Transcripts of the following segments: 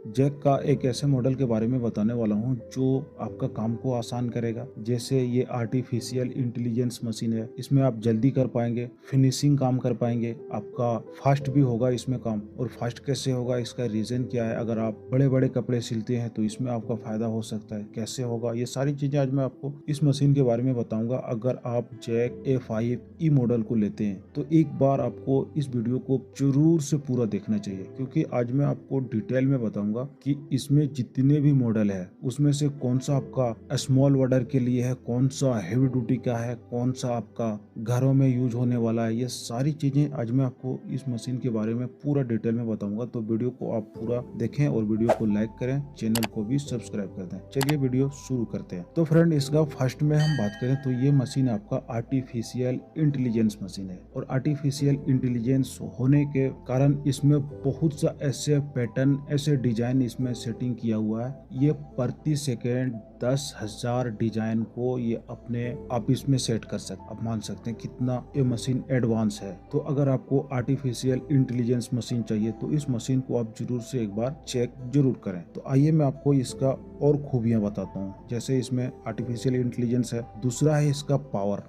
Jack का एक ऐसे मॉडल के बारे में बताने वाला हूँ जो आपका काम को आसान करेगा। जैसे ये आर्टिफिशियल इंटेलिजेंस मशीन है, इसमें आप जल्दी कर पाएंगे, फिनिशिंग काम कर पाएंगे, आपका फास्ट भी होगा इसमें काम। और फास्ट कैसे होगा, इसका रीजन क्या है? अगर आप बड़े बड़े कपड़े सिलते हैं तो इसमें आपका फायदा हो सकता है, कैसे होगा, ये सारी चीजें आज मैं आपको इस मशीन के बारे में बताऊंगा। अगर आप जैक A5E मॉडल को लेते हैं तो एक बार आपको इस वीडियो को जरूर से पूरा देखना चाहिए, क्योंकि आज मैं आपको डिटेल में बताऊंगा कि इसमें जितने भी मॉडल है उसमें से कौन सा आपका स्मॉल ऑर्डर के लिए है, कौन सा हेवी ड्यूटी का है, कौन सा आपका घरों में यूज होने वाला है। ये सारी चीजें आज मैं आपको इस मशीन के बारे में पूरा डिटेल में बताऊंगा। तो वीडियो को आप पूरा देखें और वीडियो को लाइक करें, चैनल को भी सब्सक्राइब कर दें। चलिए वीडियो शुरू करते हैं। तो फ्रेंड, इसका फर्स्ट में हम बात करें तो ये मशीन आपका आर्टिफिशियल इंटेलिजेंस मशीन है। और आर्टिफिशियल इंटेलिजेंस होने के कारण इसमें बहुत सा ऐसे पैटर्न, ऐसे डिजाइन इसमें सेटिंग किया हुआ है। ये प्रति सेकेंड 10,000 डिजाइन को ये अपने आप इसमें सेट कर सकते। आप मान सकते हैं कितना ये मशीन एडवांस है। तो अगर आपको आर्टिफिशियल इंटेलिजेंस मशीन चाहिए तो इस मशीन को आप जरूर से एक बार चेक जरूर करें। तो आइए मैं आपको इसका और खूबियां बताता हूँ। जैसे इसमें आर्टिफिशियल इंटेलिजेंस है, दूसरा है इसका पावर।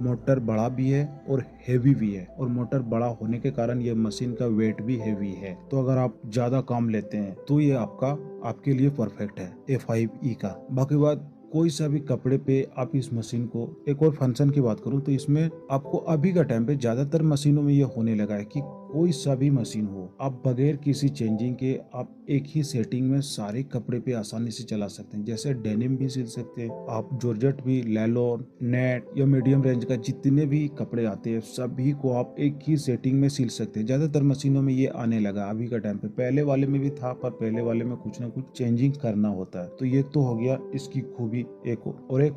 मोटर बड़ा भी है और हेवी भी है, और मोटर बड़ा होने के कारण ये मशीन का वेट भी हेवी है। तो अगर आप ज्यादा काम लेते हैं तो ये आपके लिए परफेक्ट है A5E का। बाकी बात, कोई सा भी कपड़े पे आप इस मशीन को, एक और फंक्शन की बात करूं तो इसमें आपको अभी का टाइम पे ज्यादातर मशीनों में ये होने लगा है कि कोई सा भी मशीन हो, आप बगैर किसी चेंजिंग के आप एक ही सेटिंग में सारे कपड़े पे आसानी से चला सकते हैं। जैसे डेनिम भी सिल सकते हैं आप, जॉर्जेट भी, लेलोन, नेट या मीडियम रेंज का जितने भी कपड़े आते हैं सभी को आप एक ही सेटिंग में सिल सकते हैं। ज्यादातर मशीनों में ये आने लगा अभी का टाइम पे। पहले वाले में भी था, पर पहले वाले में कुछ ना कुछ चेंजिंग करना होता है। तो ये तो हो गया इसकी खूबी। एक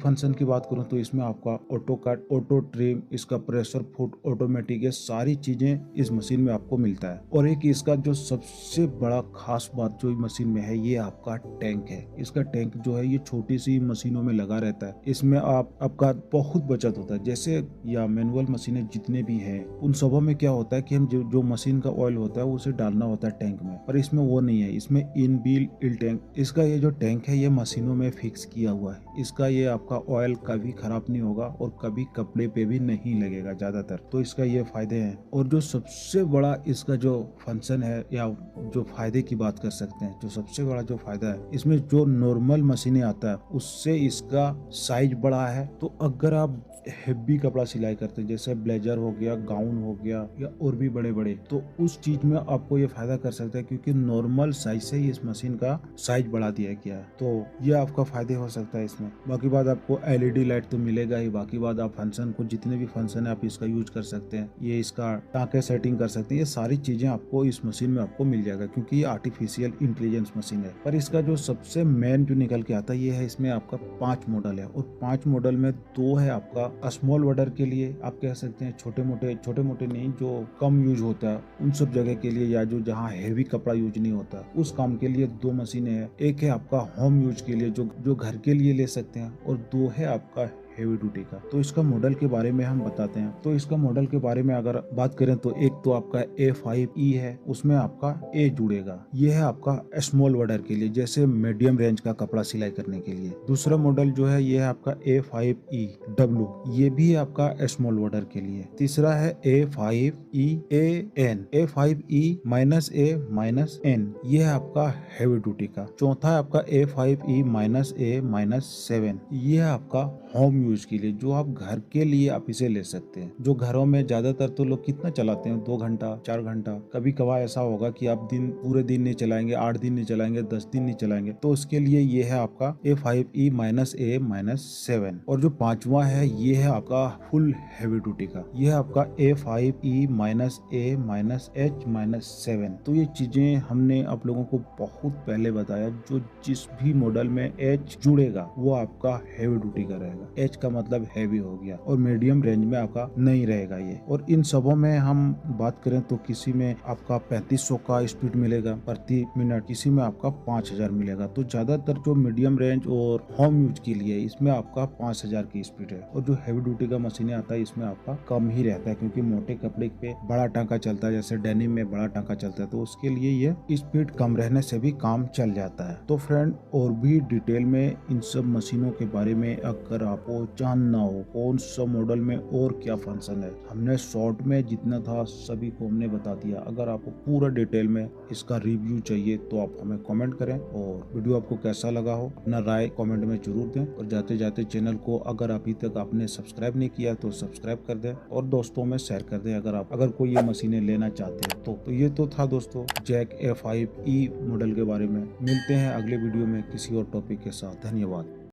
फंक्शन की बात करूं तो इसमें आपका ऑटो कट, ऑटो ट्रिम, इसका प्रेशर फुट ऑटोमेटिक, ये सारी चीजें इस मशीन में आपको मिलता है। और एक इसका जो सबसे बड़ा खास बात जो मशीन में है, ये आपका टैंक है। इसका टैंक जो है ये छोटी सी मशीनों में लगा रहता है। इसमें आपका बहुत बचत होता है। जैसे या मैनुअल मशीनें जितने भी हैं उन सबों में क्या होता है कि हम जो मशीन का ऑयल होता है उसे डालना होता है टैंक में, पर इसमें वो नहीं है। इसमें इनबिल्ट टैंक, इसका ये जो टैंक है ये मशीनों में फिक्स किया हुआ है। इसका ये आपका ऑयल कभी खराब नहीं होगा और कभी कपड़े पे भी नहीं लगेगा ज्यादातर। तो इसका ये फायदे हैं। और जो सबसे बड़ा इसका जो फंक्शन है या जो फायदे की बात कर सकते हैं, जो सबसे बड़ा जो फायदा है, इसमें जो नॉर्मल मशीनें आता है उससे इसका साइज बड़ा है। तो अगर आप हेवी कपड़ा सिलाई करते हैं, जैसे ब्लेजर हो गया, गाउन हो गया या और भी बड़े बड़े, तो उस चीज में आपको ये फायदा कर सकता है, क्योंकि नॉर्मल साइज से ही इस मशीन का साइज बढ़ा दिया गया है। तो ये आपका फायदे हो सकता है इसमें। बाकी बात, आपको LED लाइट तो मिलेगा ही। बाकी बात, आप फंक्शन को, जितने भी फंक्शन है आप इसका यूज कर सकते हैं। ये इसका टाँके सेटिंग कर सकते हैं। ये सारी चीजें आपको इस मशीन में आपको मिल जाएगा, क्योंकि ये आर्टिफिशियल इंटेलिजेंस मशीन है। पर इसका जो सबसे मेन जो निकल के आता है ये है, इसमें आपका 5 मॉडल है, और 5 मॉडल में 2 है आपका स्मॉल ऑर्डर के लिए, आप कह सकते हैं छोटे मोटे नहीं, जो कम यूज होता है उन सब जगह के लिए, या जो जहाँ हेवी कपड़ा यूज नहीं होता उस काम के लिए 2 मशीनें हैं। एक है आपका होम यूज के लिए, जो घर के लिए ले सकते हैं, और 2 है आपका हेवी ड्यूटी का। तो इसका मॉडल के बारे में हम बताते हैं। तो इसका मॉडल के बारे में अगर बात करें तो एक तो आपका A5E है, उसमें आपका A जुड़ेगा। ये है आपका स्मॉल ऑर्डर के लिए, जैसे मीडियम रेंज का कपड़ा सिलाई करने के लिए। दूसरा मॉडल जो है ये है आपका A5EW, ये भी आपका स्मॉल ऑर्डर के लिए। तीसरा है A5EAN, A5E-A-N, ये है आपका हेवी ड्यूटी का। चौथा है आपका A5E-A-7, ये है आपका होम यूज के लिए, जो आप घर के लिए आप इसे ले सकते हैं। जो घरों में ज्यादातर तो लोग कितना चलाते हैं, 2 घंटा 4 घंटा, कभी कभार ऐसा होगा कि आप पूरे दिन नहीं चलाएंगे, 8 दिन नहीं चलाएंगे, 10 दिन नहीं चलाएंगे, तो उसके लिए ये है आपका A5E-A-7। और जो 5वां है ये है आपका फुल हेवी ड्यूटी का, ये है आपका A5E-A-H-7। तो ये चीजें हमने आप लोगों को बहुत पहले बताया। जो जिस भी मॉडल में H जुड़ेगा वो आपका हेवी ड्यूटी का रहेगा। H का मतलब हैवी हो गया, और मीडियम रेंज में आपका नहीं रहेगा ये। और इन सबों में हम बात करें तो किसी में आपका 3500 का स्पीड मिलेगा प्रति मिनट, किसी में आपका 5000 मिलेगा। तो ज्यादातर जो मीडियम रेंज और होम यूज के लिए इसमें आपका 5000 की स्पीड है, और जो हैवी ड्यूटी का मशीनें आता है इसमें आपका कम ही रहता है, क्योंकि मोटे कपड़े पे बड़ा टांका चलता है, जैसे डेनिम में बड़ा टांका चलता है, तो उसके लिए ये स्पीड कम रहने से भी काम चल जाता है। तो फ्रेंड, और भी डिटेल में इन सब मशीनों के बारे में अगर आपको जानना हो, कौन सा मॉडल में और क्या फंक्शन है, हमने शॉर्ट में जितना था सभी को हमने बता दिया। अगर आपको पूरा डिटेल में इसका रिव्यू चाहिए तो आप हमें कमेंट करें, और वीडियो आपको कैसा लगा हो अपना राय कमेंट में जरूर दें। और जाते जाते चैनल को अगर अभी तक आपने सब्सक्राइब नहीं किया तो सब्सक्राइब कर दें, और दोस्तों में शेयर कर दें अगर कोई ये मशीनें लेना चाहते हैं तो ये तो था दोस्तों जैक A5E मॉडल के बारे में। मिलते हैं अगले वीडियो में किसी और टॉपिक के साथ। धन्यवाद।